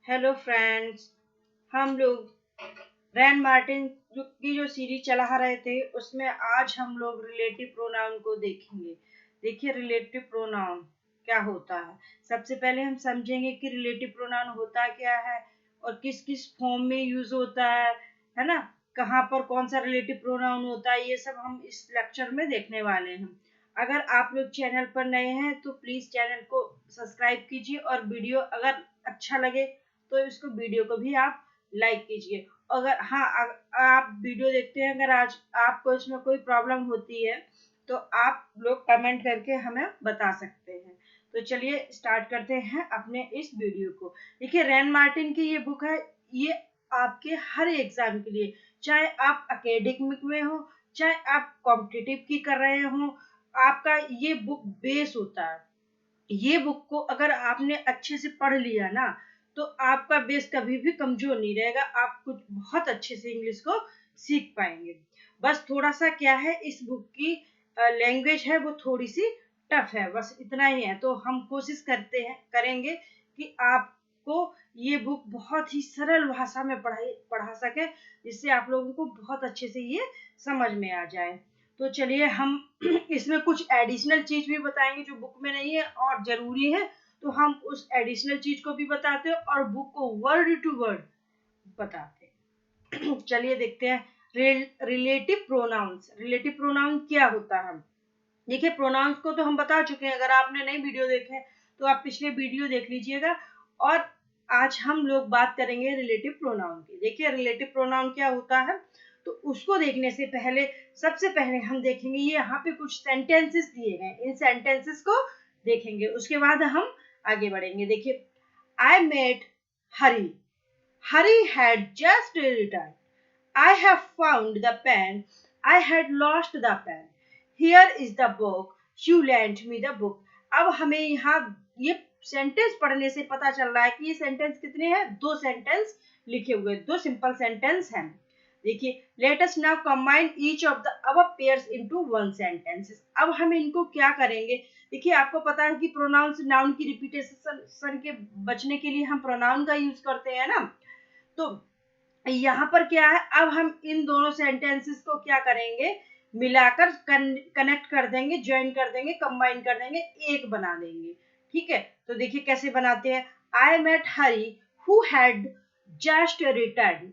Hello friends. हम लोग रैन Martin की जो सीरीज चला रहे थे उसमें आज हम लोग रिलेटिव प्रोनाउन को देखेंगे। देखिए रिलेटिव प्रोनाउन क्या होता है। सबसे पहले हम समझेंगे कि रिलेटिव प्रोनाउन होता क्या है और किस किस फॉर्म में यूज होता है ना। कहाँ पर कौन सा रिलेटिव प्रोनाउन होता है, ये सब हम इस लेक्चर में देखने वाले हैं। अगर आप लोग चैनल पर नए हैं तो प्लीज चैनल को सब्सक्राइब कीजिए और वीडियो अगर अच्छा लगे तो इसको वीडियो को भी आप लाइक कीजिए। अगर हाँ आप वीडियो देखते हैं, अगर आज आपको इसमें कोई प्रॉब्लम होती है तो आप लोग कमेंट करके हमें बता सकते हैं। तो चलिए स्टार्ट करते हैं अपने इस वीडियो को। देखिए रैन मार्टिन की ये बुक है, ये आपके हर एग्जाम के लिए, चाहे आप एकेडमिक में हो चाहे आप कॉम्पिटिटिव की कर रहे हो, आपका ये बुक बेस होता है। ये बुक को अगर आपने अच्छे से पढ़ लिया ना तो आपका बेस कभी भी कमजोर नहीं रहेगा, आप कुछ बहुत अच्छे से इंग्लिश को सीख पाएंगे। बस थोड़ा सा क्या है, इस बुक की लैंग्वेज है वो थोड़ी सी टफ है, बस इतना ही है। तो हम कोशिश करते हैं करेंगे कि आपको ये बुक बहुत ही सरल भाषा में पढ़ा सके, जिससे आप लोगों को बहुत अच्छे से ये समझ में आ जाए। तो चलिए हम इसमें कुछ एडिशनल चीज भी बताएंगे जो बुक में नहीं है और जरूरी है, तो हम उस एडिशनल चीज को भी बताते हैं और बुक को वर्ड टू वर्ड बताते हैं। चलिए देखते हैं रिलेटिव प्रोनाउंस। रिलेटिव प्रोनाउन क्या होता है। देखिए प्रोनाउंस को तो हम बता चुके हैं, अगर आपने नई वीडियो देखे तो आप पिछले वीडियो देख लीजिएगा। और आज हम लोग बात करेंगे रिलेटिव प्रोनाउन की। देखिए रिलेटिव प्रोनाउन क्या होता है, तो उसको देखने से पहले सबसे पहले हम देखेंगे ये यहाँ पे कुछ सेंटेंसेस दिए गए, इन सेंटेंसेस को देखेंगे, उसके बाद हम आगे बढ़ेंगे। देखिए I met Hari, Hari had just return, I have found the pen. I had lost the pen. Here is the book. You lent me the book. अब हमें यहाँ ये सेंटेंस पढ़ने से पता चल रहा है कि ये सेंटेंस कितने हैं, दो सेंटेंस लिखे हुए, दो सिंपल सेंटेंस हैं। देखिए let us now combine each of the above pairs into one sentences. अब हम इनको क्या करेंगे। देखिए आपको पता है कि प्रोनाउंस नाउन की रिपीटेशन के बचने के लिए हम प्रोनाउन का यूज करते हैं ना। तो यहाँ पर क्या है, अब हम इन दोनों सेंटेंसेस को क्या करेंगे, मिलाकर कनेक्ट कर देंगे, ज्वाइन कर देंगे, कंबाइन कर देंगे, एक बना देंगे। ठीक है, तो देखिए कैसे बनाते हैं। I met Hari who had just return,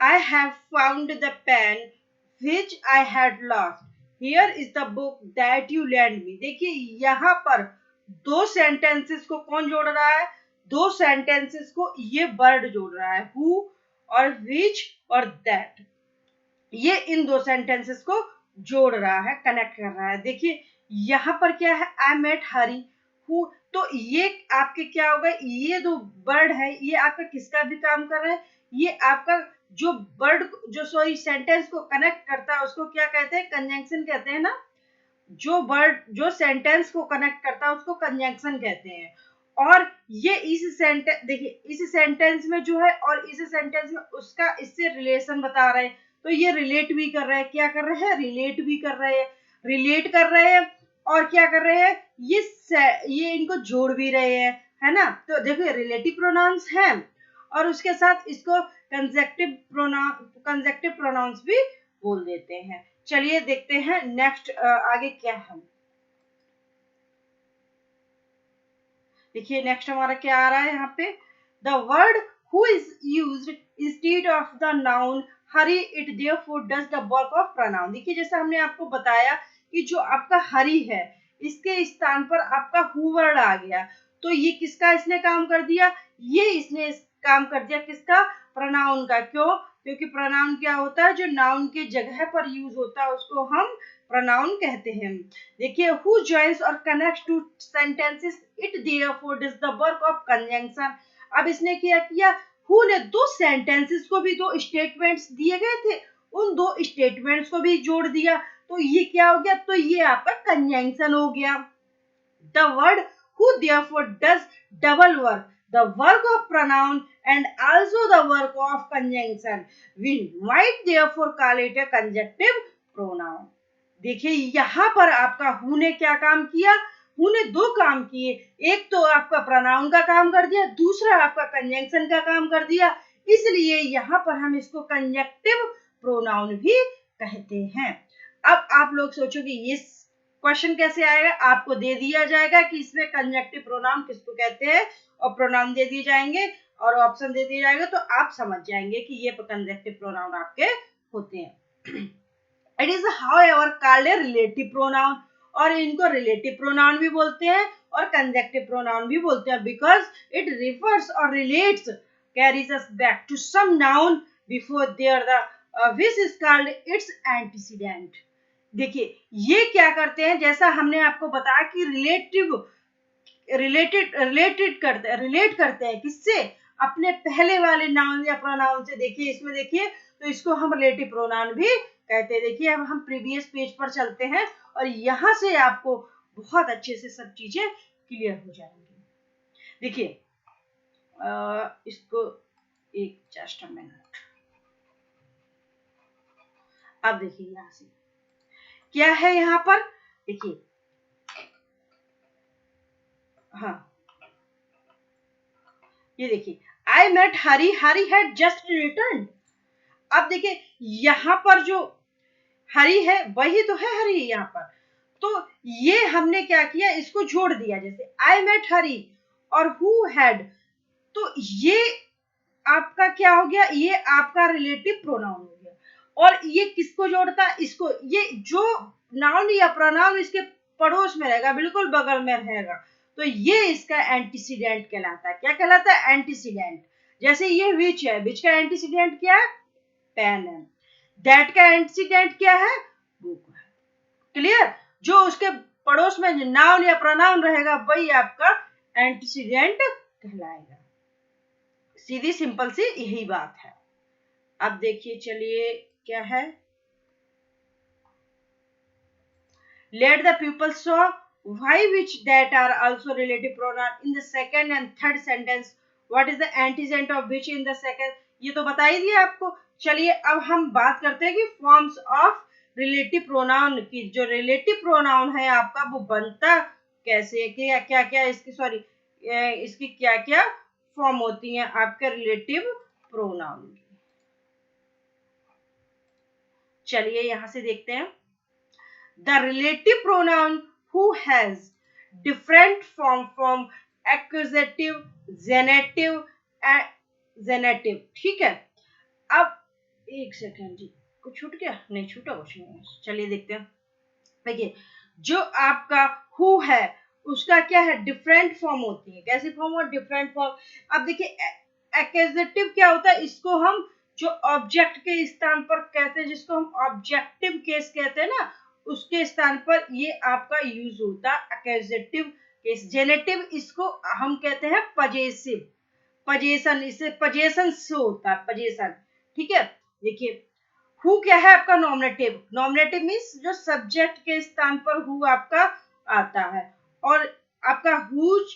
I have found the pen which I had lost, here is the book that you lend me. देखिए यहाँ पर दो सेंटेंसेस को कौन जोड़ रहा है, दो सेंटेंसेस को ये वर्ड जोड़ रहा है, हु और विच और दैट, ये इन दो सेंटेंसेस को जोड़ रहा है, कनेक्ट कर रहा है। देखिए यहाँ पर क्या है, आई मेट हरी हु, तो ये आपके क्या होगा, ये दो वर्ड है ये आपका किसका भी काम कर रहा है, ये आपका जो वर्ड जो सॉरी सेंटेंस को कनेक्ट करता है उसको क्या कहते हैं, कंजंक्शन कहते हैं ना। जो वर्ड जो सेंटेंस को कनेक्ट करता है उसको कंजंक्शन कहते हैं। और ये इस सेंटेंस, देखिए इस सेंटेंस में जो है और इस सेंटेंस में उसका इससे रिलेशन बता रहे हैं, तो ये रिलेट भी कर रहे हैं, क्या कर रहे हैं, रिलेट भी कर रहे हैं, रिलेट कर रहे हैं और क्या कर रहे हैं, ये इनको जोड़ भी रहे हैं, है ना। तो देखिए रिलेटिव प्रोनाउंस हैं और उसके साथ इसको कंजक्टिव प्रोनाउंस भी बोल देते हैं। चलिए देखते हैं नेक्स्ट आगे क्या है। देखिए नेक्स्ट हमारा क्या आ रहा है यहाँ पे, the word who is used instead of the noun Hari it therefore does the work of pronoun. देखिए जैसे हमने आपको बताया कि जो आपका हरी है इसके स्थान पर आपका हु वर्ड आ गया, तो ये किसका इसने काम कर दिया, ये इसने काम कर दिया किसका, प्रोनाउन का। क्यों, क्योंकि प्रोनाउन क्या होता है, जो नाउन के जगह पर यूज होता है उसको हम प्रोनाउन कहते हैं। देखिए हु जॉइंस और connects two sentences it therefore does the work of conjunction. अब इसने क्या किया, हु ने दो सेंटेंसेस को भी, दो स्टेटमेंट्स दिए गए थे उन दो स्टेटमेंट्स को भी जोड़ दिया, तो ये क्या हो गया, तो ये आपका कंजंक्शन हो गया। The word who therefore does double work, the work of pronoun and also the work of conjunction. We might therefore call it a conjunctive pronoun. देखिए यहाँ पर आपका हु ने क्या काम किया, ने दो काम किए, एक तो आपका प्रोनाउन का काम कर दिया, दूसरा आपका कंजंक्शन का काम कर दिया, इसलिए यहाँ पर हम इसको कंजक्टिव प्रोनाउन भी कहते हैं। अब आप लोग सोचोगे ये क्वेश्चन कैसे आएगा, आपको दे दिया जाएगा कि इसमें कंजक्टिव प्रोनाउन किसको कहते हैं और प्रोनाउन दे दिए जाएंगे और ऑप्शन दे दिया जाएगा, तो आप समझ जाएंगे कि ये कंजक्टिव प्रोनाउन आपके होते हैं। It is however called a relative pronoun, और इनको रिलेटिव प्रोनाउन भी बोलते हैं और कंजक्टिव प्रोनाउन भी बोलते हैं, because it refers or relates carries us back to some noun before there the which is called its antecedent. देखिए ये क्या करते हैं, जैसा हमने आपको बताया कि रिलेट करते हैं किससे, अपने पहले वाले नाउन या प्रोनाउन से। देखिए इसमें देखिए, तो इसको हम रिलेटिव प्रोनाउन भी कहते हैं। देखिए अब हम प्रीवियस पेज पर चलते हैं और यहाँ से आपको बहुत अच्छे से सब चीजें क्लियर हो जाएंगी। देखिए इसको एक जस्ट अ मिनट, अब देखिए यहाँ से क्या है, यहाँ पर देखिए, हाँ ये देखिए, I met Hari, Hari had just return. अब देखिए यहाँ पर जो हरी है वही तो है हरी यहाँ पर, तो ये हमने क्या किया, इसको जोड़ दिया, जैसे आई मेट हरी और हु हैड, तो ये आपका क्या हो गया, ये आपका रिलेटिव प्रोनाउन हो गया। और ये किसको जोड़ता है, इसको, ये जो नाउन या प्रोनाउन इसके पड़ोस में रहेगा, बिल्कुल बगल में रहेगा, तो ये इसका एंटीसीडेंट कहलाता है। क्या कहलाता है, एंटीसीडेंट। जैसे ये विच है, विच का एंटीसीडेंट क्या है, पेन है। दैट का एंटीसीडेंट क्या है, बुक है। क्लियर, जो उसके पड़ोस में नाउन या प्रोनाउन रहेगा वही आपका एंटीसीडेंट कहलाएगा। सीधी सिंपल सी यही बात है। अब देखिए चलिए क्या है, let the pupil show why which that are also relative pronoun in the second and third sentence, what is the antecedent of which in the second, ये तो बता ही दिया आपको। चलिए अब हम बात करते हैं कि फॉर्म्स ऑफ रिलेटिव प्रोनाउन की। जो रिलेटिव प्रोनाउन है आपका वो बनता कैसे, क्या क्या क्या इसकी, सॉरी इसकी क्या क्या फॉर्म होती हैं आपके रिलेटिव प्रोनाउन की। चलिए यहां से देखते हैं, the relative pronoun who has different form from accusative, genitive and genitive। ठीक है, अब एक सेकेंड जी, कुछ छूट गया, नहीं छूटा कुछ नहीं। चलिए देखते हैं, देखिए जो आपका हु है उसका क्या है, डिफरेंट फॉर्म होती है। कैसी फॉर्म और डिफरेंट फॉर्म। अब देखिए एक्यूजेटिव क्या होता है, इसको हम जो ऑब्जेक्ट के स्थान पर कहते हैं, जिसको हम ऑब्जेक्टिव केस कहते हैं ना, उसके स्थान पर ये आपका यूज होता है एक्यूजेटिव केस। जेनेटिव इसको हम कहते हैं पजेसिव, पजेशन, इससे पजेशन से होता है, पजेशन। ठीक है, देखिए हु क्या है आपका नॉमिनेटिव, नॉमिनेटिव मीन्स जो सब्जेक्ट के स्थान पर हु आपका आता है, और आपका हुज,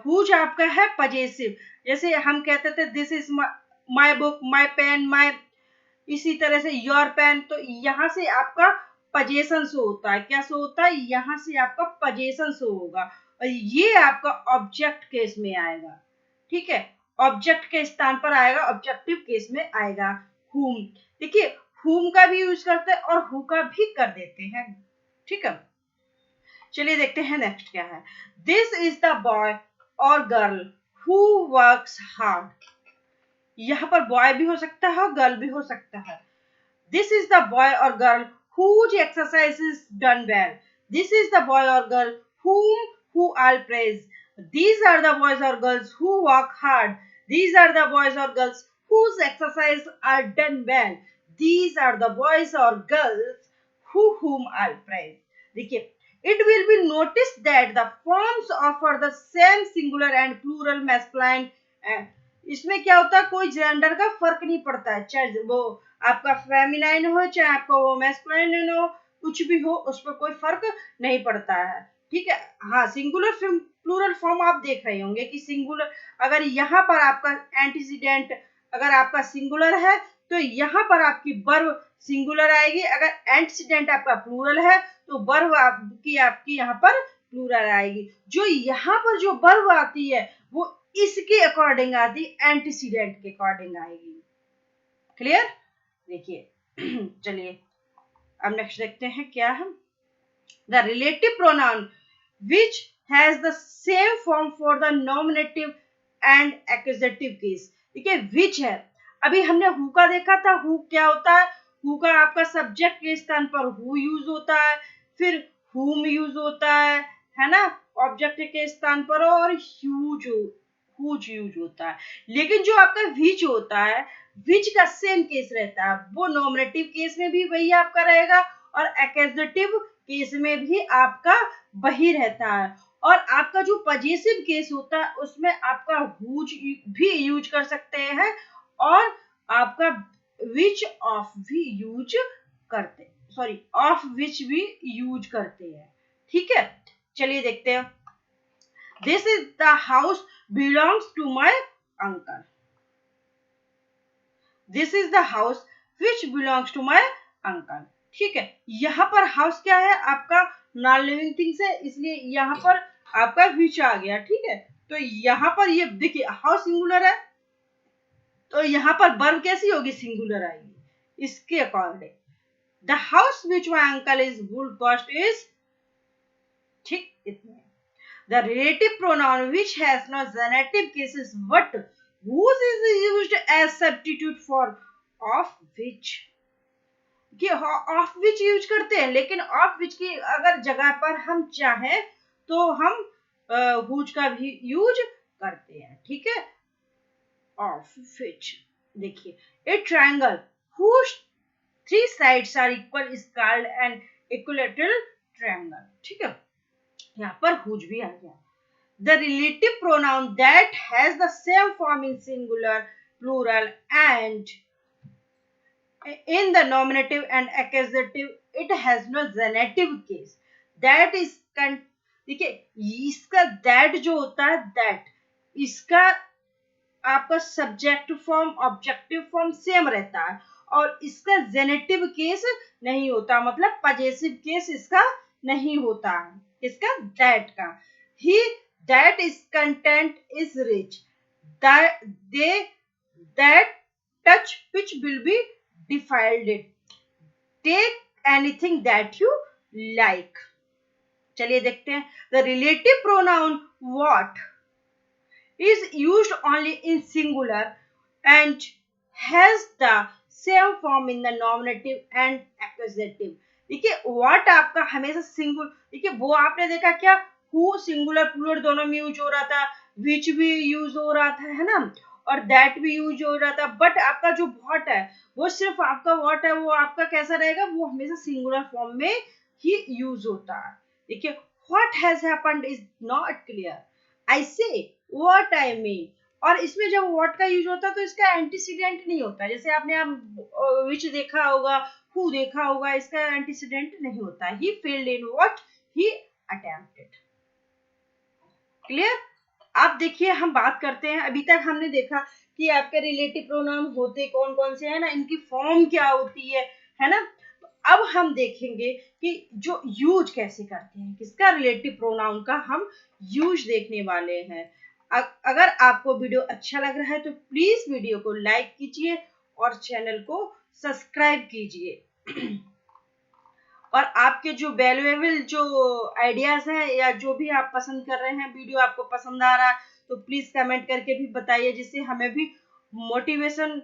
हुज आपका है पजेसिव। जैसे हम कहते थे this is my book, my pen, my, इसी तरह से योर पेन, तो यहाँ से आपका पजेशन शो होता है। क्या शो होता है, यहाँ से आपका पजेशन शो होगा, और ये आपका ऑब्जेक्ट केस में आएगा। ठीक है, ऑब्जेक्ट के स्थान पर आएगा, ऑब्जेक्टिव केस में आएगा हुम। देखिए हुम का भी यूज करते हैं और हु का भी कर देते हैं। ठीक है, चलिए देखते हैं नेक्स्ट क्या है। दिस इज द बॉय और गर्ल हु वर्क्स हार्ड। यहाँ पर बॉय भी हो सकता है और गर्ल भी हो सकता है। दिस इज द बॉय और girl whose exercise is done well. This is the boy or girl who I'll praise. These are the boys or girls who work hard. These are the boys or girls whose exercise are done well. These are the boys or girls whom I'll praise. देखिए, it will be noticed that the forms offer the same singular and plural masculine. इसमें क्या होता है, कोई gender का फर्क नहीं पड़ता है, चाहे वो आपका फेमिनाइन हो चाहे आपका वो मैस्कुलाइन हो, कुछ भी हो उस पर कोई फर्क नहीं पड़ता है। ठीक है, हाँ सिंगुलर प्लूरल फॉर्म आप देख रहे होंगे कि सिंगुलर, अगर यहाँ पर आपका एंटीसीडेंट अगर आपका सिंगुलर है तो यहाँ पर आपकी वर्ब सिंगुलर आएगी, अगर एंटीसीडेंट आपका प्लूरल है तो वर्ब आपकी यहाँ पर प्लूरल आएगी। जो यहाँ पर जो वर्ब आती है वो इसके अकॉर्डिंग आती, एंटीसीडेंट के अकॉर्डिंग आएगी। क्लियर? देखिए चलिए अब नेक्स्ट देखते हैं क्या है। The relative pronoun which has the same form for the nominative and accusative case। देखिए which है, अभी हमने who का देखा था। who क्या होता है? who का आपका सब्जेक्ट के स्थान पर who यूज होता है, फिर whom यूज होता है ना, ऑब्जेक्ट के स्थान पर, और whose यूज होता है। लेकिन जो आपका which होता है, which का सेम केस रहता है, वो नॉमिनेटिव केस में भी वही आपका रहेगा और एक्यूजेटिव केस में भी आपका वही रहता है। और आपका जो पजेसिव केस होता है उसमें आपका whose भी यूज कर सकते हैं और आपका which ऑफ भी यूज करते, सॉरी ऑफ which भी यूज करते हैं। ठीक है, चलिए देखते हैं। This is the house belongs to my uncle. This is the house which belongs to my uncle. ठीक है, यहाँ पर हाउस क्या है? आपका नॉन लिविंग थिंग्स है, इसलिए यहाँ पर आपका विच आ गया। ठीक है, तो यहाँ पर ये देखिए हाउस सिंगुलर है, तो यहाँ पर वर्ब कैसी होगी? सिंगुलर आएगी इसके according. The house which my uncle is would cost is, ठीक इतने। The relative pronoun which has no genitive cases but whose is used as substitute for of which। कि ऑफ विच यूज करते हैं, लेकिन of which की अगर जगह पर हम चाहें तो हम हुज का भी यूज करते हैं। ठीक है, ऑफ विच। देखिए ए triangle whose three sides are equal is called an equilateral triangle। ठीक है, यहाँ पर हुज भी आ गया। The relative pronoun that has the same form in singular, plural and in the nominative and accusative, it has no genitive case। That is देखिए इसका that जो होता है, that इसका आपका subject form objective form same रहता है और इसका जेनेटिव केस नहीं होता, मतलब पजेसिव केस इसका नहीं होता है, इसका that का। ही that is content is rich, that they that touch which will be defiled it, take anything that you like। चलिए देखते हैं। the relative pronoun what is used only in singular and has the same form in the nominative and accusative। देखिए what आपका हमेशा singular, देखिए वो आपने देखा क्या, who सिंगुलर प्लूरल दोनों में यूज हो रहा था, which भी यूज हो रहा था, है ना, और that भी यूज हो रहा था। बट आपका जो what है वो सिर्फ आपका what है, वो आपका कैसा रहेगा, वो हमेशा सिंगुलर फॉर्म में ही यूज होता है। देखिए what has happened is not clear, I say what I mean। और इसमें जब what का यूज होता है तो इसका एंटीसीडेंट नहीं होता, जैसे आपने which देखा होगा, who देखा होगा, इसका एंटीसीडेंट नहीं होता। he failed in what he attempted। Clear? आप देखिए हम बात करते हैं, अभी तक हमने देखा कि आपके रिलेटिव प्रोनाउन होते कौन कौन से हैं ना, इनकी फॉर्म क्या होती है ना। तो अब हम देखेंगे कि जो यूज कैसे करते हैं, किसका रिलेटिव प्रोनाउन का हम यूज देखने वाले हैं। अगर आपको वीडियो अच्छा लग रहा है तो प्लीज वीडियो को लाइक कीजिए और चैनल को सब्सक्राइब कीजिए। और आपके जो वैल्यूएबल जो आइडियाज हैं या जो भी आप पसंद कर रहे हैं, वीडियो आपको पसंद आ रहा है तो प्लीज कमेंट करके भी बताइए, जिससे हमें भी मोटिवेशन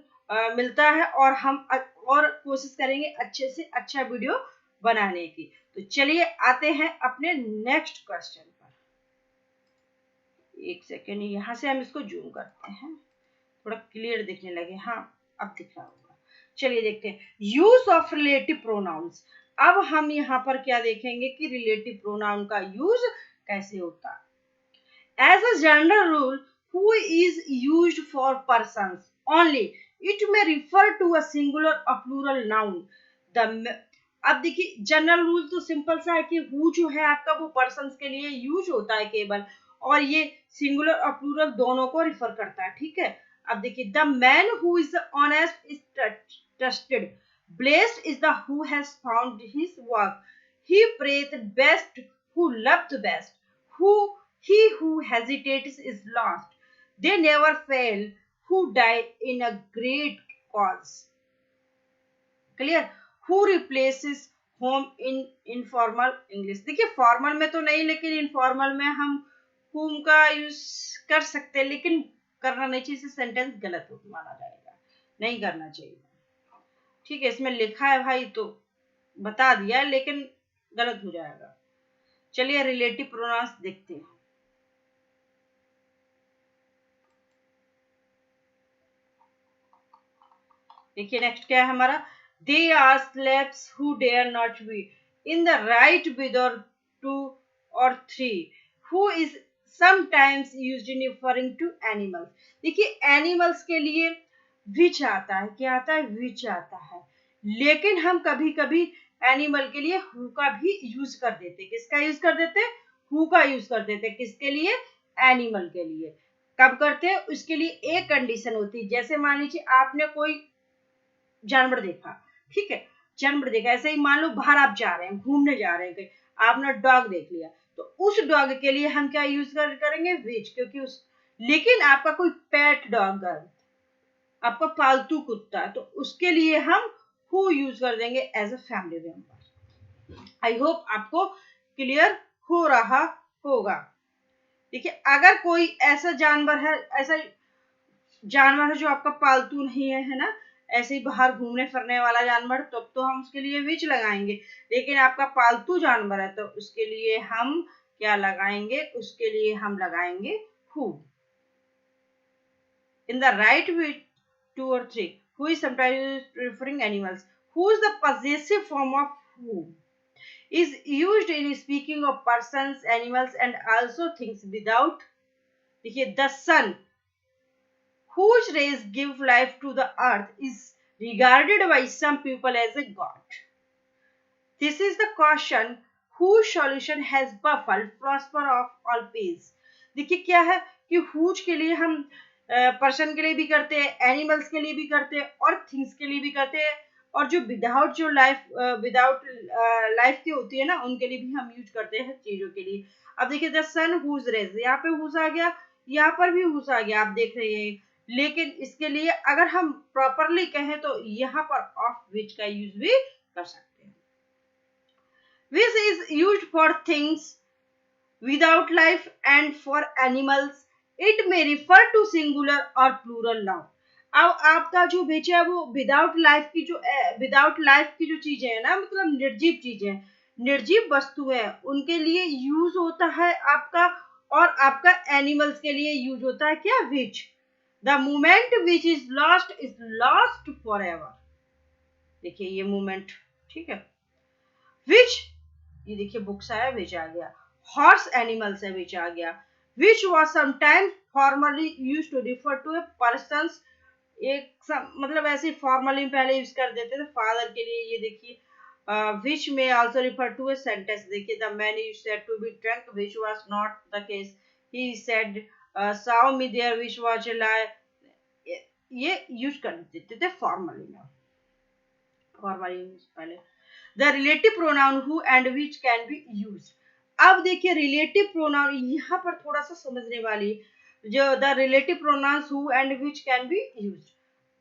मिलता है और हम और कोशिश करेंगे अच्छे से अच्छा वीडियो बनाने की। तो चलिए आते हैं अपने नेक्स्ट क्वेश्चन पर। एक सेकेंड, यहाँ से हम इसको जूम करते हैं, थोड़ा क्लियर दिखने लगे। हाँ अब दिख रहा होगा। चलिए देखते हैं यूज ऑफ रिलेटिव प्रोनाउंस। अब हम यहाँ पर क्या देखेंगे कि रिलेटिव प्रोनाउन का यूज कैसे होता है। As a general rule who is used for persons only, it may refer to a singular or plural noun. अब देखिए जनरल रूल तो सिंपल सा है कि हु जो है आपका वो पर्सन्स के लिए यूज होता है केवल, और ये सिंगुलर और प्लूरल दोनों को रिफर करता है। ठीक है, अब देखिए the man who is honest is trusted, blessed is the who has found his work, he prayed best who loved best, he who hesitates is lost. They never fail who die in a great cause. Clear. Who replaces home in informal English. देखिए formal में तो नहीं, लेकिन informal में हम हुम का use कर सकते हैं, लेकिन करना नहीं चाहिए. इसे सेंटेंस गलत माना जाएगा, नहीं करना चाहिए. ठीक है, इसमें लिखा है भाई तो बता दिया, लेकिन गलत हो जाएगा. चलिए रिलेटिव प्रोनाउंस देखते हैं. देखिए नेक्स्ट क्या है हमारा. They are slaves who dare not be in the right with or two और three. Who is sometimes used in referring to animals. देखिए एनिमल्स के लिए विच आता है. क्या आता है? विच आता है. लेकिन हम कभी कभी एनिमल के लिए हु का भी यूज कर देते. किसका यूज कर देते? हु का यूज कर देते. किसके लिए? एनिमल के लिए. कब करते हैं? उसके लिए एक कंडीशन होती है. जैसे मान लीजिए आपने कोई जानवर देखा, ठीक है, जानवर देखा. ऐसे ही मान लो बाहर आप जा रहे हैं, घूमने जा रहे हैं कहीं, आपने डॉग देख लिया, तो उस डॉग के लिए हम क्या यूज करेंगे? विच. क्योंकि उस, लेकिन आपका कोई पेट डॉग है, आपका पालतू कुत्ता, तो उसके लिए हम हु यूज कर देंगे as a family member. I hope आपको क्लियर हो रहा होगा. देखिए अगर कोई ऐसा जानवर है, ऐसा जानवर है जो आपका पालतू नहीं है ना, ऐसे ही बाहर घूमने फिरने वाला जानवर, तब तो हम उसके लिए विच लगाएंगे. लेकिन आपका पालतू जानवर है तो उसके लिए हम क्या लगाएंगे? उसके लिए हम लगाएंगे who. In the right which two और three. Who is sometimes referring animals. Who is the possessive form of who is used in speaking of persons, animals and also things without. देखिए the sun whose rays give life to the earth is regarded by some people as a god. This is the question whose solution has baffled prosper of all pays. देखिए क्या है कि whose के लिए हम person के लिए भी करते हैं, एनिमल्स के लिए भी करते हैं और थिंग्स के लिए भी करते हैं, और जो विदाउट लाइफ की होती है ना, उनके लिए भी हम यूज करते हैं चीजों के लिए. अब देखिए द सन हुज रेज, यहाँ पे हुज आ गया, यहाँ पर भी हुज आ गया, आप देख रहे हैं. लेकिन इसके लिए अगर हम प्रॉपरली कहें तो यहाँ पर ऑफ विच का यूज भी कर सकते हैं. Which is used for things without life and for animals. It may refer to singular or plural noun. अब आपका जो विच है वो विदाउट लाइफ की जो चीजें है ना, मतलब निर्जीव चीजें, निर्जीव वस्तुएं, उनके लिए यूज होता है आपका, और आपका एनिमल्स के लिए यूज होता है क्या? Which. The moment which is lost for ever. देखिए ये मोमेंट, ठीक है. विच, ये देखिए बुक्स आया, विच आ गया. हॉर्स एनिमल्स है, विच आ गया. Which was sometimes formerly use to refer to a person. मतलब ऐसे फॉर्मली पहले यूज कर देते थे फादर के लिए. ये देखिए विच में also refer to a sentence. देखिए the man used said to be drunk, which was not the case. He said saw me there, which was a लाई. ये यूज कर देते थे फॉर्मली में, फॉर्मली पहले. The relative pronoun who and which can be used. अब देखिए relative pronoun यहाँ पर थोड़ा सा समझने वाली, जो the relative pronoun who and which can be used.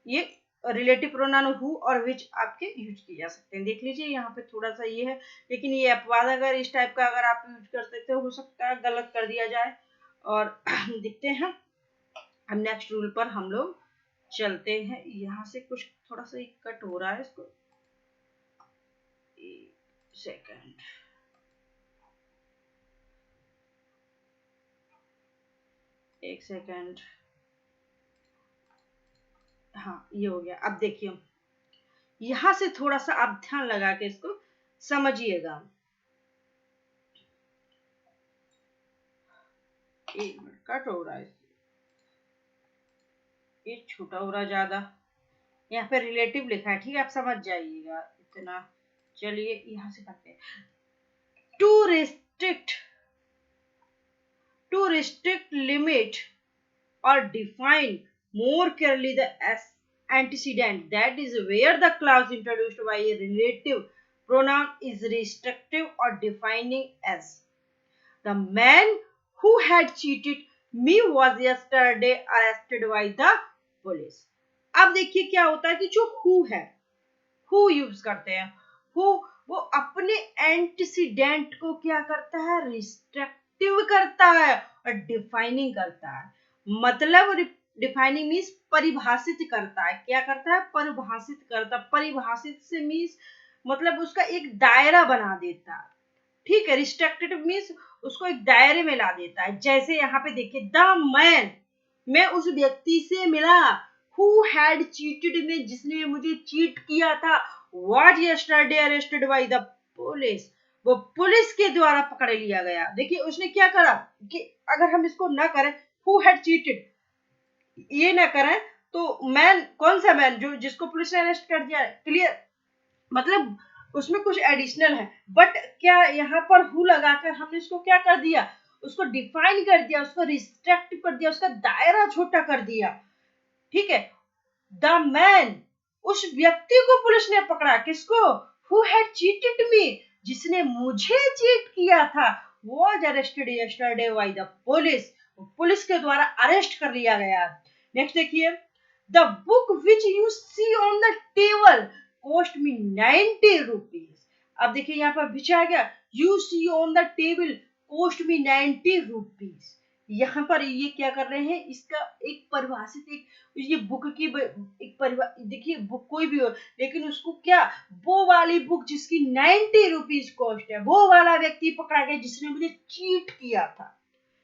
ये रिलेटिव प्रोनाउन हु और विच आपके यूज किए जा सकते हैं. देख लीजिए यहाँ पे थोड़ा सा ये है, लेकिन ये अपवाद अगर इस टाइप का अगर आप यूज कर सकते हो सकता है गलत कर दिया जाए. और देखते हैं हम नेक्स्ट रूल पर हम लोग चलते हैं. यहाँ से कुछ थोड़ा सा कट हो रहा है, इसको सेकंड. एक सेकंड. हाँ ये हो गया. अब देखिए यहां से थोड़ा सा आप ध्यान लगा के इसको समझिएगा. एक मिनट, कट हो रहा है, ये छोटा हो रहा ज्यादा. यहाँ पे रिलेटिव लिखा है, ठीक है, आप समझ जाइएगा इतना. चलिए यहां से करते हैं. To restrict limit or define more clearly the antecedent. That is where the clause introduced by a relative pronoun is restrictive or defining as. The man who had cheated me was yesterday arrested by the police। अब देखिए क्या होता है कि जो who है, who use करते हैं, who वो अपने एंटीसीडेंट को क्या करता है, रिस्ट्रिक्टिव करता है और डिफाइनिंग करता है। मतलब डिफाइनिंग मीन्स परिभाषित करता है। क्या करता है, परिभाषित करता। परिभाषित से मीन्स मतलब उसका एक दायरा बना देता है। ठीक है, रिस्ट्रिक्टेड मीन्स उसको एक दायरे में ला देता है। जैसे यहाँ पे देखिए, द मैन, मैं उस व्यक्ति से मिला, हु हैड चीटेड में, जिसने मुझे चीट किया था, was yesterday arrested bye the police, वो पुलिस के द्वारा पकड़ लिया गया। देखिए उसने क्या करा कि अगर हम इसको ना करें, हु हैड चीटेड ये ना करें तो मैन, कौन सा मैन, जो जिसको पुलिस ने अरेस्ट कर दिया, क्लियर, मतलब उसमें कुछ एडिशनल है। बट क्या यहाँ पर हु लगाकर हमने इसको क्या कर दिया, उसको डिफाइन कर दिया, उसको रिस्ट्रिक्ट कर दिया, उसका दायरा छोटा कर दिया। ठीक है, द मैन, उस व्यक्ति को पुलिस ने पकड़ा, किसको, हु हैड चीटेड मी, जिसने मुझे चीट किया था, was arrested yesterday by the police, police के द्वारा अरेस्ट कर लिया गया। नेक्स्ट देखिए, the book which you see on the table cost me 90 rupees. अब देखिए यहाँ पर विच आ गया, you see on the table cost me 90 rupees. यहाँ पर ये क्या कर रहे हैं, इसका एक परिभाषित, एक ये बुक की एक देखिए बुक कोई भी हो, लेकिन उसको क्या, वो वाली बुक जिसकी 90 रुपीज कॉस्ट है, वो वाला व्यक्ति पकड़ा गया जिसने मुझे चीट किया था,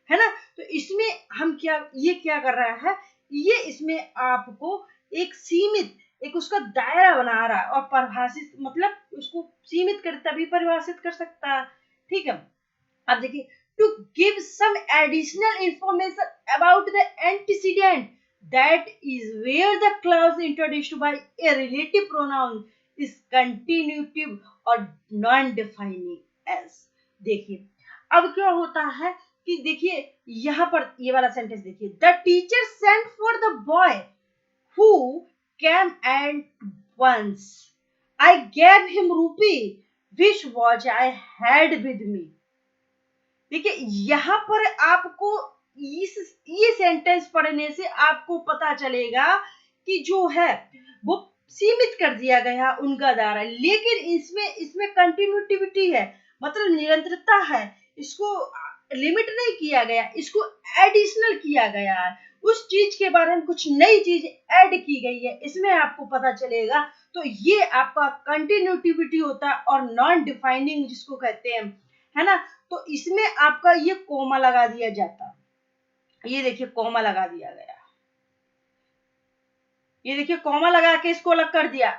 है ना। तो इसमें हम क्या, ये क्या कर रहा है, ये इसमें आपको एक सीमित, एक उसका दायरा बना रहा है और परिभाषित, मतलब उसको सीमित कर तभी परिभाषित कर सकता है। ठीक है, अब देखिए, to give some additional information about the antecedent, that is where the clause introduced by a relative pronoun is continuative or non-defining as। देखिए अब क्या होता है कि देखिए यहाँ पर ये वाला सेंटेंस देखिए, the teacher sent for the boy who came at once, I gave him rupee which watch I had with me। देखिए यहाँ पर आपको ये सेंटेंस पढ़ने से आपको पता चलेगा कि जो है वो सीमित कर दिया गया उनका दायरा, लेकिन इसमें कंटिन्यूटिविटी है, मतलब निरंतरता है, इसको लिमिट नहीं किया गया, इसको एडिशनल किया गया है, उस चीज के बारे में कुछ नई चीज ऐड की गई है, इसमें आपको पता चलेगा। तो ये आपका कंटिन्यूटिविटी होता है और नॉन डिफाइनिंग जिसको कहते हैं, है ना। तो इसमें आपका ये कोमा लगा दिया जाता, ये देखिए कोमा लगा दिया गया, ये देखिए कोमा लगा के इसको अलग कर दिया,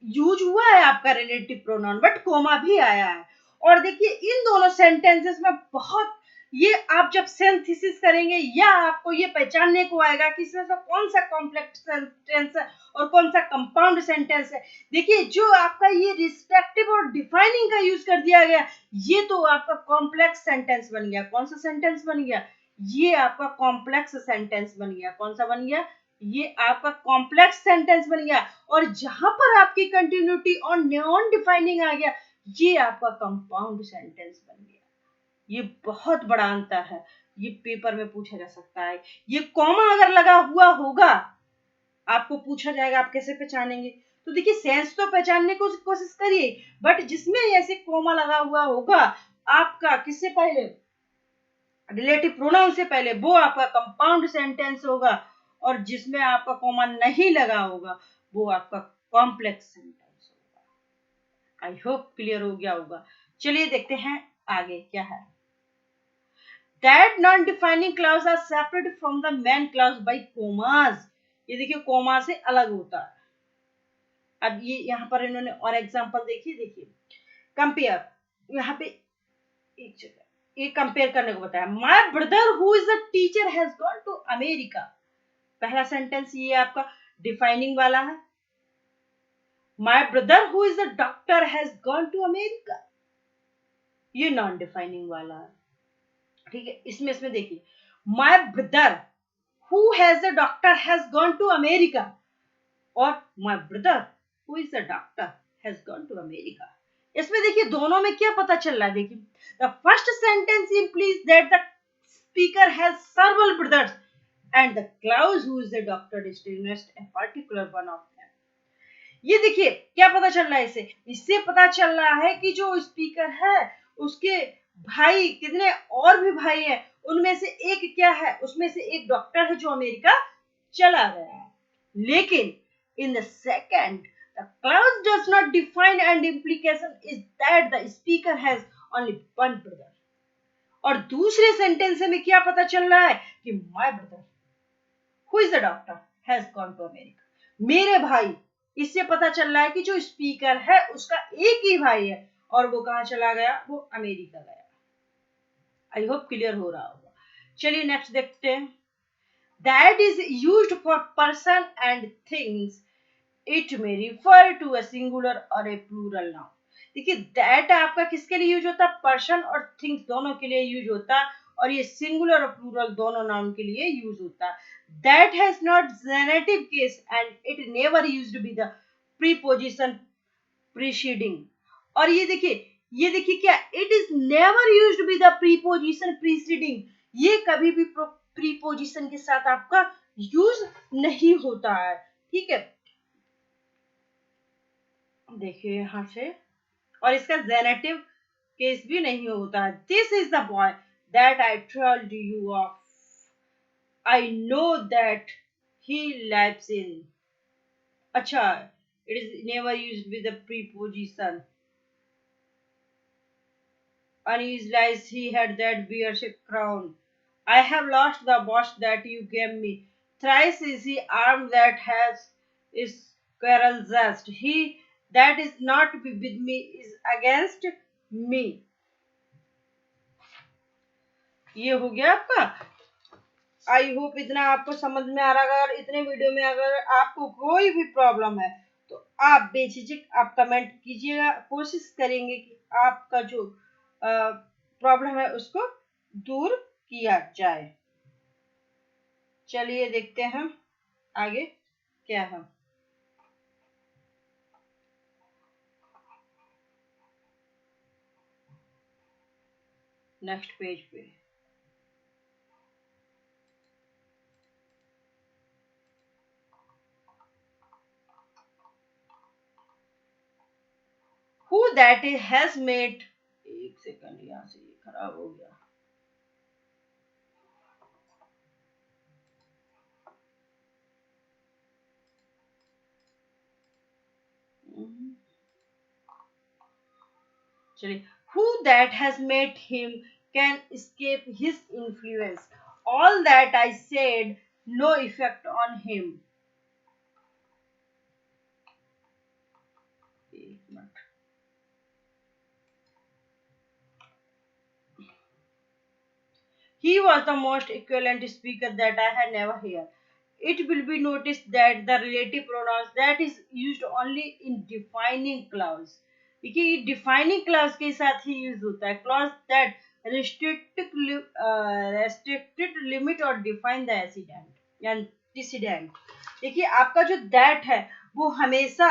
यूज हुआ है आपका रिलेटिव प्रोनाउन बट कोमा भी आया है। और देखिए इन दोनों सेंटेंसेस में बहुत, ये आप जब सिंथेसिस करेंगे या आपको ये पहचानने को आएगा कि इसमें से कौन सा कॉम्प्लेक्स सेंटेंस है और कौन सा कंपाउंड सेंटेंस है। देखिए जो आपका ये रिस्पेक्टिव और डिफाइनिंग का यूज कर दिया गया, ये तो आपका कॉम्प्लेक्स सेंटेंस बन गया। कौन सा सेंटेंस बन गया, ये आपका कॉम्प्लेक्स सेंटेंस बन गया। कौन सा बन गया, ये आपका कॉम्प्लेक्स सेंटेंस बन गया। और जहां पर आपकी कंटिन्यूटी और नॉन डिफाइनिंग आ गया, ये आपका कंपाउंड सेंटेंस बन गया। ये बहुत बड़ा अंतर है, ये पेपर में पूछा जा सकता है। ये कॉमा अगर लगा हुआ होगा, आपको पूछा जाएगा आप कैसे पहचानेंगे। तो देखिए सेंस तो पहचानने को कोशिश करिए, बट जिसमें ऐसे कॉमा लगा हुआ होगा आपका किससे पहले, रिलेटिव प्रोनाउन से पहले, वो आपका कंपाउंड सेंटेंस होगा। और जिसमें आपका कॉमा नहीं लगा होगा वो आपका कॉम्प्लेक्स सेंटेंस होगा। आई होप क्लियर हो गया होगा। चलिए देखते हैं आगे क्या है। That non-defining clause are separate from the main clause by commas। ये देखिए कोमा से अलग होता है। अब ये यहाँ पर इन्होंने और एग्जांपल देखिए कंपेयर, यहाँ पे एक जगह ये कंपेयर करने को बताया। My brother who is a teacher has gone to America. पहला सेंटेंस ये आपका डिफाइनिंग वाला है। My brother who is a doctor has gone to America, ये नॉन डिफाइनिंग वाला है। ठीक है, इसमें देखिए my brother who has a doctor has gone to America और my brother who is a doctor has gone to America. इसमें देखिए दोनों में क्या पता चल रहा है। देखिए the first sentence implies that the speaker has several brothers, and the Klaus, who is the doctor, distinguished a particular one of them. ये देखिए क्या पता चल रहा है इससे पता चल रहा है कि जो स्पीकर है उसके भाई कितने और भी भाई हैं, उनमें से एक क्या है, उसमें से एक डॉक्टर है जो अमेरिका चला गया है. लेकिन in the second, the clause does not define, and implication is that the speaker has only one brother. और दूसरे सेंटेंस में क्या पता चल रहा है कि my brother who is the doctor has gone to America. मेरे भाई, इससे पता चल रहा है कि जो स्पीकर है उसका एक ही भाई है और वो कहाँ चला गया, वो अमेरिका गया. आई होप क्लियर हो रहा होगा. चलिए नेक्स्ट देखते हैं. That is used for person and things. It may refer to a singular or a plural noun. देखिए दैट आपका किसके लिए यूज होता है, पर्सन और थिंग्स दोनों के लिए यूज होता है, और ये सिंगुलर और प्लूरल दोनों नाउन के लिए यूज होता है. That has not generative case and it never used be the preposition preceding. और ये देखिए क्या, it is never used be the preposition preceding. ये कभी भी प्रीपोजिशन के साथ आपका यूज नहीं होता है. ठीक है, देखिए यहां से, और इसका जेनेटिव केस भी नहीं होता है. This is the boy that I told you of. I know that he lives in. अच्छा, it is never used with the preposition. Unusualized he had that bearded crown. I have lost the watch that you gave me. Thrice is he armed that has is quarrel just. He that is not with me is against me. ये हो गया आपका. I hope इतना आपको समझ में आ रहा है. अगर इतने वीडियो में अगर आपको कोई भी प्रॉब्लम है तो आप बेझिझक आप कमेंट कीजिएगा. कोशिश करेंगे कि आपका जो प्रॉब्लम है उसको दूर किया जाए. चलिए देखते हैं आगे क्या है. नेक्स्ट पेज पे who that has made. एक सेकंड, यहाँ से ये खराब हो गया. चलिए, who that has made him can escape his influence. All that I said no effect on him. एक minute. He was the most eloquent speaker that I had never heard. It will be noticed that the relative pronouns that is used only in defining clause. देखिए ये defining clause के साथ ही use होता है. Clause that restricted limit और define the antecedent. देखिए आपका जो दैट है वो हमेशा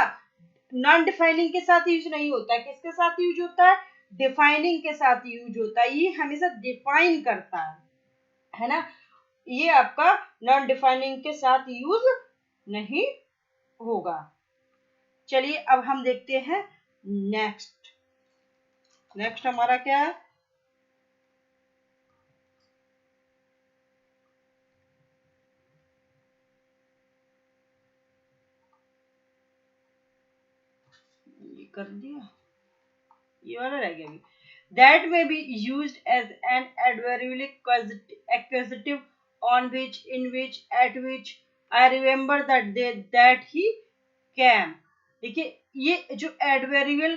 नॉन डिफाइनिंग के साथ यूज नहीं होता है. किसके साथ यूज होता है, डिफाइनिंग के साथ यूज होता है. ये हमेशा डिफाइन करता है ना. ये आपका नॉन डिफाइनिंग के साथ यूज नहीं होगा. चलिए अब हम देखते हैं नेक्स्ट हमारा क्या है. ये कर दिया, ये वाला रह गया. That may be used as an adverbial accusative on which, in which, at which. I remember that day that he came. देखिए ये जो एडवेरियल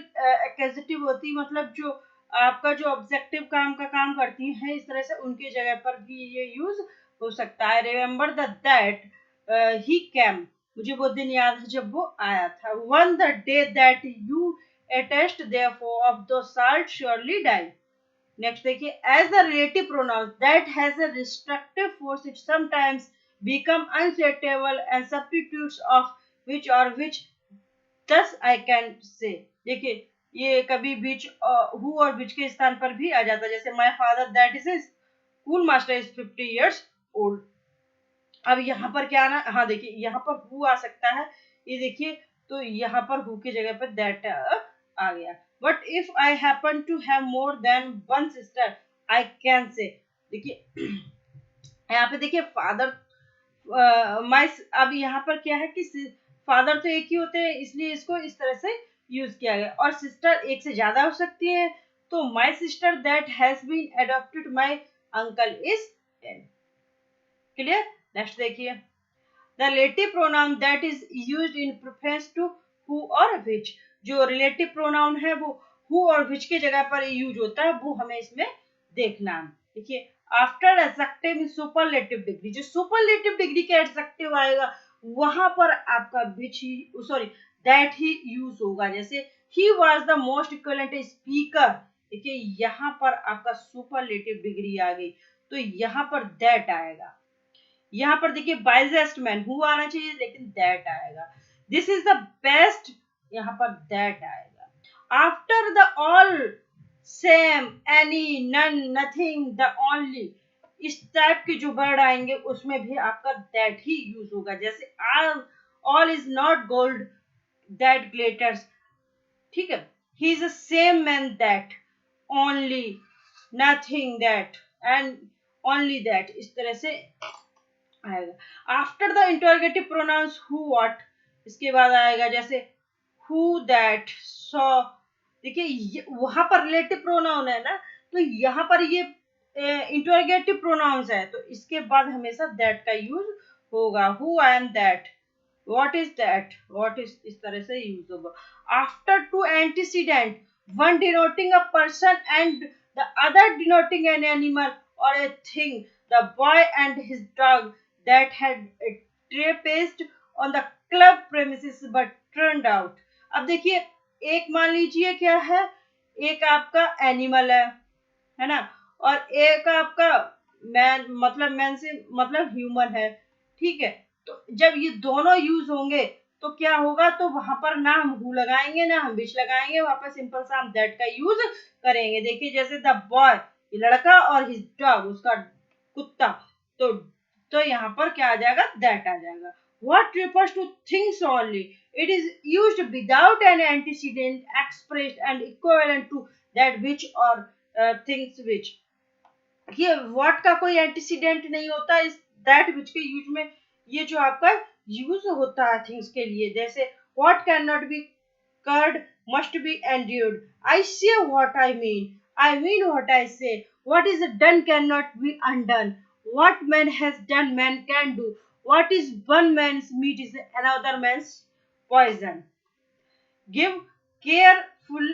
एक्यूजेटिव होती है, मतलब जो आपका जो ऑब्जेक्टिव काम का काम करती है, इस तरह से उनके जगह पर भी ये यूज हो सकता है. Remember that he cam. मुझे वो दिन याद है जब वो आया था. One the day that you attest therefore of those shall surely die. Next देखिए, as the relative pronouns that has a restrictive force, it sometimes become unsuitable and substitutes of which or which. Thus I can say. देखिए ये कभी which who और which के स्थान पर भी आ जाता है. जैसे my father that is his cool master is 50 years old। अब यहाँ पर क्या आना, हाँ देखिए यहाँ पर हु आ सकता है, ये देखिए तो यहाँ पर हु की जगह पर दैट आ गया। But if I happen to have more than one sister I can say, देखिए यहाँ पे देखिए फादर माई, अब यहाँ पर क्या है कि फादर तो एक ही होते हैं इसलिए इसको इस तरह से यूज किया गया, और सिस्टर एक से ज्यादा हो सकती है, तो my sister that has been adopted my uncle is clear. Next देखिए, the relative pronoun that is used in preference to who और विच, जो रिलेटिव प्रोनाउन है वो हु और विच के जगह पर यूज होता है, वो हमें इसमें देखना है। देखिए आफ्टर एडजेक्टिव इन सुपरलेटिव डिग्री, जो सुपरलेटिव डिग्री के एडजेक्टिव आएगा वहां पर आपका विच ही, सॉरी दैट ही यूज होगा। जैसे he was the most equivalent speaker, देखिए यहाँ पर आपका सुपरलेटिव डिग्री आ गई, तो यहाँ पर दैट आएगा। यहाँ पर देखिए बाइजेस्ट मैन, हु आना चाहिए लेकिन दैट आएगा। दिस इज द बेस्ट, यहाँ पर दैट आएगा। After the all, same, any, none, nothing, the only, इस टाइप के जो वर्ड आएंगे उसमें भी आपका दैट ही यूज होगा। जैसे all is not gold that glitters, ठीक है, he is the same man that, only, nothing that and only that, इस तरह से आएगा। After the interrogative pronouns who what, इसके बाद आएगा जैसे हु दैट सॉ, देखिए वहां पर रिलेटिव प्रोनाउन है ना, तो यहाँ पर ये इंटरोगेटिव प्रोनाउंस है, तो इसके बाद हमेशा दैट का यूज होगा। Who I am that, what is that, what is, इस तरह से यूज होगा। After two antecedent, one denoting a person and the other denoting an animal और a thing, the boy and his dog that had trapezed on the club premises but turned out। अब देखिए एक मान लीजिए क्या है, एक आपका एनिमल है ना, और एक आपका मैन, मतलब मैन से मतलब ह्यूमन है, ठीक है। तो जब ये दोनों यूज होंगे तो क्या होगा, तो वहां पर ना हम हु लगाएंगे ना हम विच लगाएंगे, वहां पर सिंपल सा हम दैट का यूज करेंगे। देखिए जैसे द बॉय, लड़का, और हिज डॉग, उसका कुत्ता, तो यहाँ पर क्या आ जाएगा, दैट आ जाएगा। What refers to things only, it is used without an antecedent expressed and equivalent to that which or things which। ये what का कोई एंटीसीडेंट नहीं होता, इस दैट विच के यूज में ये जो आपका यूज होता है थिंग्स के लिए। जैसे what cannot be curbed must be endured, I say what I mean what I say, what is done cannot be undone, what man has done man can do, what is one man's meat is another man's poison। Give careful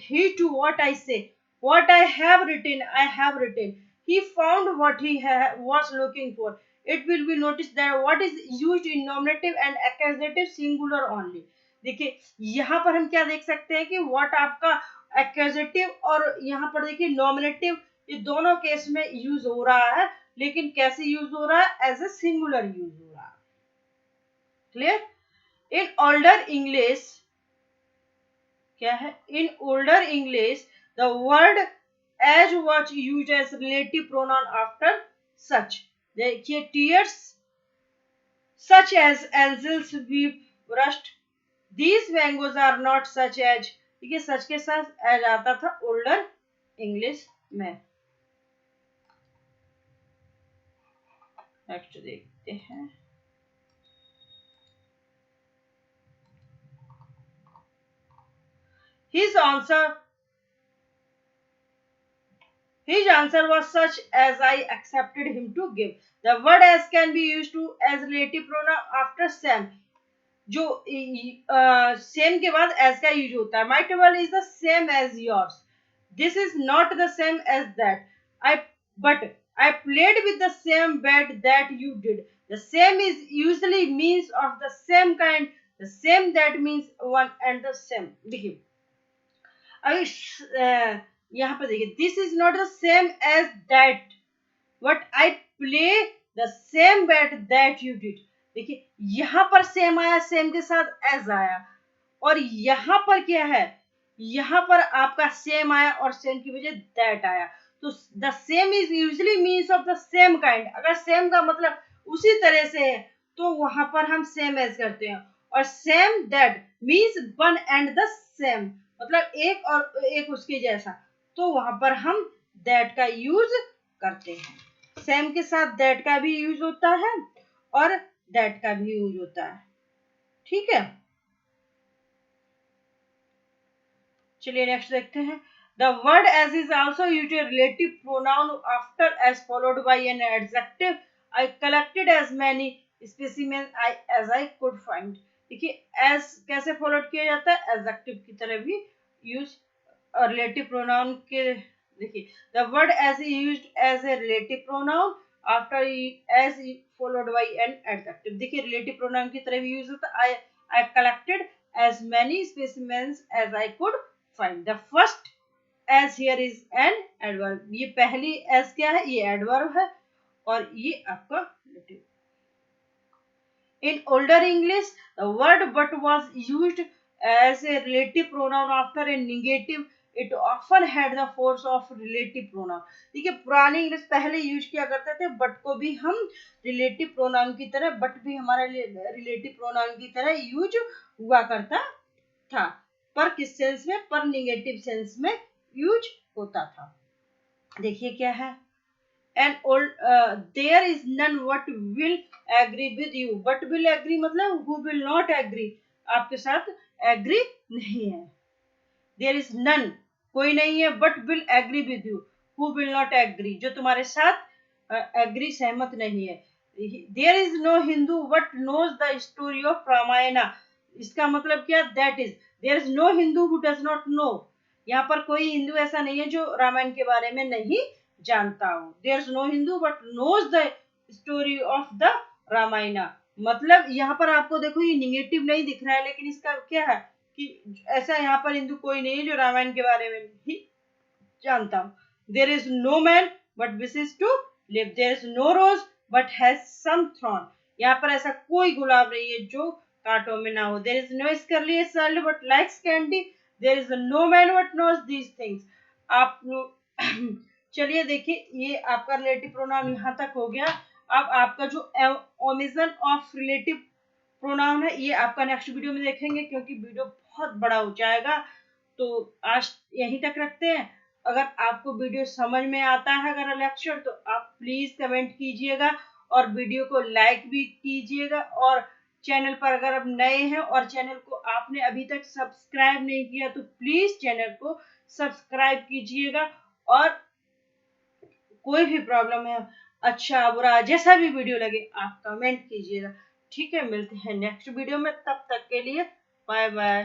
heed to what I say. What I have written, I have written. He found what he was looking for. It will be noticed that what is used in nominative and accusative singular only। देखिए यहाँ पर हम क्या देख सकते हैं कि what आपका accusative और यहाँ पर देखिए nominative, ये दोनों केस में यूज हो रहा है, लेकिन कैसे यूज हो रहा है, एज ए सिंगुलर यूज हो रहा है। क्लियर। इन ओल्डर इंग्लिश क्या है, in older English the word as was use as relative pronoun after such. देखिए tears such as angels weep rust, these mangoes are not such as, देखिए such के साथ as आता था ओल्डर इंग्लिश में। Next देखते हैं, his answer was such as I accepted him to give। The word as can be used to as relative pronoun after same, जो same के बाद एज का यूज होता है। My table is the same as yours, this is not the same as that, I but I played with the same bat that you did. The same is usually means of the same kind, the same that means one and the same. देखिए अभी यहाँ पर देखिए, this is not the same as that but I play the same bat that you did. देखिए यहाँ पर same आया, same के साथ एज आया, और यहाँ पर क्या है, यहाँ पर आपका सेम आया और सेम की वजह दैट आया। तो the same is usually means of the same kind. अगर सेम का मतलब उसी तरह से है तो वहां पर हम सेम एज करते हैं। और same that means one and the same, मतलब एक और एक उसके जैसा, तो वहां पर हम दैट का यूज करते हैं। सेम के साथ दैट का भी यूज होता है और दैट का भी यूज होता है। ठीक है, चलिए नेक्स्ट देखते हैं। The word as is also use a relative pronoun after as followed by an adjective. I collected as many specimen as I could find. देखिए एज कैसे फॉलोड किया जाता है, एडजेक्टिव की तरह भी यूज रिलेटिव प्रोनाउन के। देखिए the word as used as a relative pronoun after as followed by an adjective. देखिए रिलेटिव प्रोनाउन की तरह भी यूज होता है। I collected as many specimens as I could find. The first as here is an adverb. ये पहली as क्या है, ये adverb है और ये आपका relative। In older English, the word but was used as a relative pronoun after a negative. It often had the force of relative pronoun. देखिए पुराने इंग्लिश पहले यूज किया करते थे बट को भी हम रिलेटिव प्रोनाउन की तरह, बट भी हमारा रिलेटिव प्रोनाउन की तरह यूज हुआ करता था। पर किस सेंस में, पर निगेटिव सेंस में यूज होता था। देखिए क्या है, an old there is none what will agree with you. But will agree मतलब हु विल नॉट एग्री, आपके साथ एग्री नहीं है। देयर इज नन कोई नहीं है, but will agree with you who will not agree जो तुम्हारे साथ एग्री सहमत नहीं है। There is no Hindu but knows the story of Ramayana. इसका मतलब क्या, that is there is no Hindu who does not know. यहाँ पर कोई हिंदू ऐसा नहीं है जो रामायण के बारे में नहीं जानता हो। There is no Hindu but knows the story of the Ramayana, मतलब यहाँ पर आपको देखो ये निगेटिव नहीं दिख रहा है, लेकिन इसका क्या है कि ऐसा यहाँ पर हिंदू कोई नहीं है जो रामायण के बारे में नहीं जानता हूँ। There is no man but wishes to live. There is no rose but has some thorn. यहाँ पर ऐसा कोई गुलाब नहीं है जो कांटों में ना हो। There is no scarcely child but likes candy. There is no man but knows these things. आप चलिए देखिए ये आपका रिलेटिव प्रोनाउन यहाँ तक हो गया। अब आपका जो ओमिशन ऑफ रिलेटिव प्रोनाउन है ये आपका नेक्स्ट वीडियो में देखेंगे, क्योंकि वीडियो बहुत बड़ा हो जाएगा। तो आज यहीं तक रखते हैं। अगर आपको वीडियो समझ में आता है अगर लेक्चर, तो आप प्लीज कमेंट कीजिएगा और वीडियो को लाइक भी कीजिएगा। और चैनल पर अगर आप नए हैं और चैनल को आपने अभी तक सब्सक्राइब नहीं किया तो प्लीज चैनल को सब्सक्राइब कीजिएगा। और कोई भी प्रॉब्लम है, अच्छा बुरा जैसा भी वीडियो लगे आप कमेंट कीजिएगा। ठीक है, मिलते हैं नेक्स्ट वीडियो में, तब तक के लिए बाय बाय।